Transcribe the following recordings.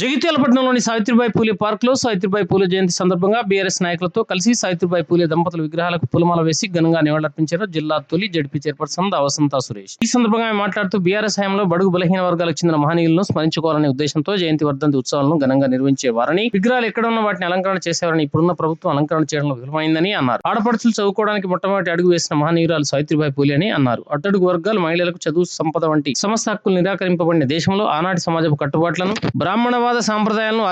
జగిత్యాల పట్టణంలోని సావిత్రిబాయి పూలే పార్క్ లో సావిత్రిబాయి పూలే జయంతి సందర్భంగా బీఆర్ఎస్ నాయకులతో కలిసి సావిత్రిబాయి పూలే దంపతుల విగ్రహాలకు పూలమాల వేసి ఘనంగా నివాళులర్పించారు జిల్లా తొలి జడ్పీ చైర్పర్సన్ వసంత సురేష్. ఈ సందర్భంగా ఆమె మాట్లాడుతూ బీఆర్ఎస్ హయాంలో బడుగు బలహీన వర్గాలకు చెందిన మహనీయులను స్మరించుకోవాలనే ఉద్దేశంతో జయంతి వర్ధంతి ఉత్సవాలను ఘనంగా నిర్వహించేవారని, విగ్రహాలు ఎక్కడ ఉన్న వాటిని అలంకరణ చేసేవారని, ఇప్పుడున్న ప్రభుత్వం అలంకరణ చేయడంలో విఫలమైందని అన్నారు. ఆడపడుచులు చదువుకోవడానికి మొట్టమొదటి అడుగు వేసిన మహనీయురాలు సావిత్రిబాయి పూలే అని అన్నారు. అట్టడుగు వర్గాలు, మహిళలకు చదువు, సంపద వంటి సమస్త హక్కులు నిరాకరింపబడిన దేశంలో ఆనాటి సమాజపు కట్టుబాట్లను, బ్రాహ్మణవాద సాంప్రదాయాలను,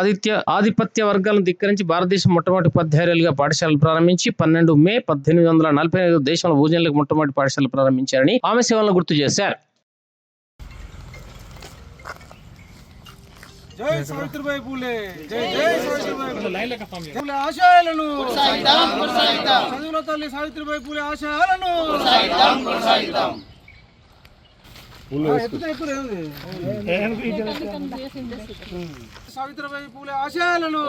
ఆధిపత్య వర్గాలను ధిక్కరించి భారతదేశం మొట్టమొదటి ఉపాధ్యాయులుగా పాఠశాలలు ప్రారంభించి 12 మే 1845 దేశంలో భోజనాలకు మొట్టమొదటి పాఠశాలలు ప్రారంభించారని ఆమె సేవలను గుర్తు చేశారు. జై సావిత్రిబాయి పూలే, జై జై సావిత్రిబాయి పూలే ఆశయాలను చదువుల తల్లి సావిత్రిబాయి పూలే ఆశయాలను సావిత్రిబాయి పూలే ఆశయాలను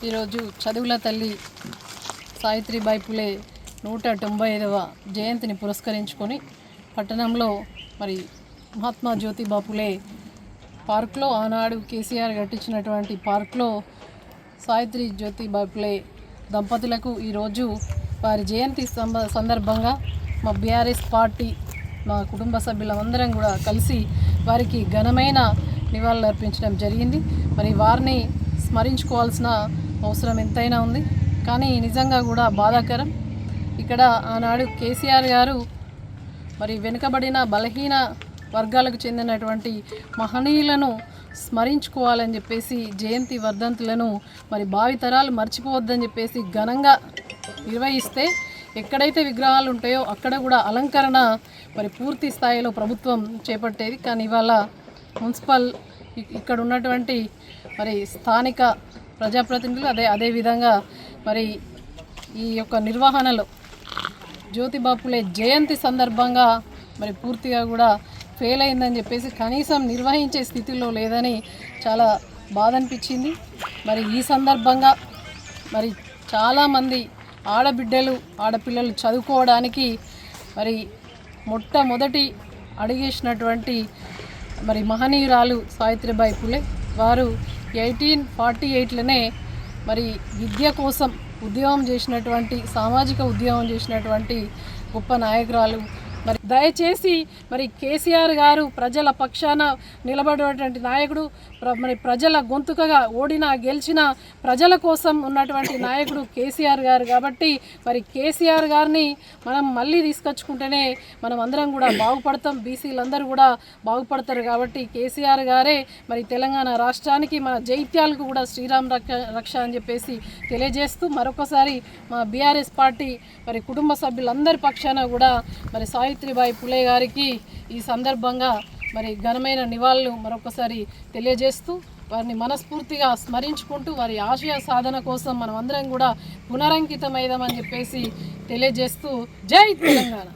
ఈరోజు చదువుల తల్లి సావిత్రిబాయి పూలే 195వ జయంతిని పురస్కరించుకొని పట్టణంలో మరి మహాత్మా జ్యోతిబా పూలే పార్క్లో ఆనాడు కేసీఆర్ కట్టించినటువంటి పార్క్లో సావిత్రి జ్యోతిబా పూలే దంపతులకు ఈరోజు వారి జయంతి సందర్భంగా మా బీఆర్ఎస్ పార్టీ, మా కుటుంబ సభ్యులందరం కూడా కలిసి వారికి ఘనమైన నివాళులు అర్పించడం జరిగింది. మరి వారిని స్మరించుకోవాల్సిన అవసరం ఎంతైనా ఉంది. కానీ నిజంగా కూడా బాధాకరం, ఇక్కడ ఆనాడు కేసీఆర్ గారు మరి వెనుకబడిన బలహీన వర్గాలకు చెందినటువంటి మహనీయులను స్మరించుకోవాలని చెప్పేసి జయంతి వర్ధంతులను మరి భావితరాలు మర్చిపోవద్దని చెప్పేసి ఘనంగా నిర్వహిస్తే, ఎక్కడైతే విగ్రహాలు ఉంటాయో అక్కడ కూడా అలంకరణ మరి పూర్తి స్థాయిలో ప్రభుత్వం చేపట్టేది. కానీ ఇవాళ మున్సిపల్ ఇక్కడ ఉన్నటువంటి మరి స్థానిక ప్రజాప్రతినిధులు అదే విధంగా మరి ఈ యొక్క నిర్వహణలో జ్యోతిబా పూలే జయంతి సందర్భంగా మరి పూర్తిగా కూడా ఫెయిల్ అయిందని చెప్పేసి కనీసం నిర్వహించే స్థితిలో లేదని చాలా బాధ అనిపించింది. మరి ఈ సందర్భంగా మరి చాలామంది ఆడపిల్లలు చదువుకోవడానికి మరి మొట్టమొదటి అడిగేసినటువంటి మరి మహనీయురాలు సావిత్రిబాయి పూలే. వారు 1848లోనే మరి విద్య కోసం ఉద్యమం చేసినటువంటి, సామాజిక ఉద్యమం చేసినటువంటి గొప్ప నాయకురాలు. మరి దయచేసి మరి కేసీఆర్ గారు ప్రజల పక్షాన నిలబడేటువంటి నాయకుడు, మరి ప్రజల గొంతుకగా గెలిచిన ప్రజల కోసం ఉన్నటువంటి నాయకుడు కేసీఆర్ గారు. కాబట్టి మరి కేసీఆర్ గారిని మనం మళ్ళీ తీసుకొచ్చుకుంటేనే మనం అందరం కూడా బాగుపడతాం, బీసీలందరూ కూడా బాగుపడతారు. కాబట్టి కేసీఆర్ గారే మరి తెలంగాణ రాష్ట్రానికి, మన జైత్యాలకు కూడా శ్రీరామ్ రక్ష అని చెప్పేసి తెలియజేస్తూ మరొకసారి మా బీఆర్ఎస్ పార్టీ మరి కుటుంబ సభ్యులందరి పక్షాన కూడా మరి సావిత్రిబాయి పూలే గారికి ఈ సందర్భంగా మరి ఘనమైన నివాళులు మరొకసారి తెలియజేస్తూ వారిని మనస్ఫూర్తిగా స్మరించుకుంటూ వారి ఆశయ సాధన కోసం మనం అందరం కూడా పునరంకితమైదామని చెప్పేసి తెలియజేస్తూ జై తెలంగాణ.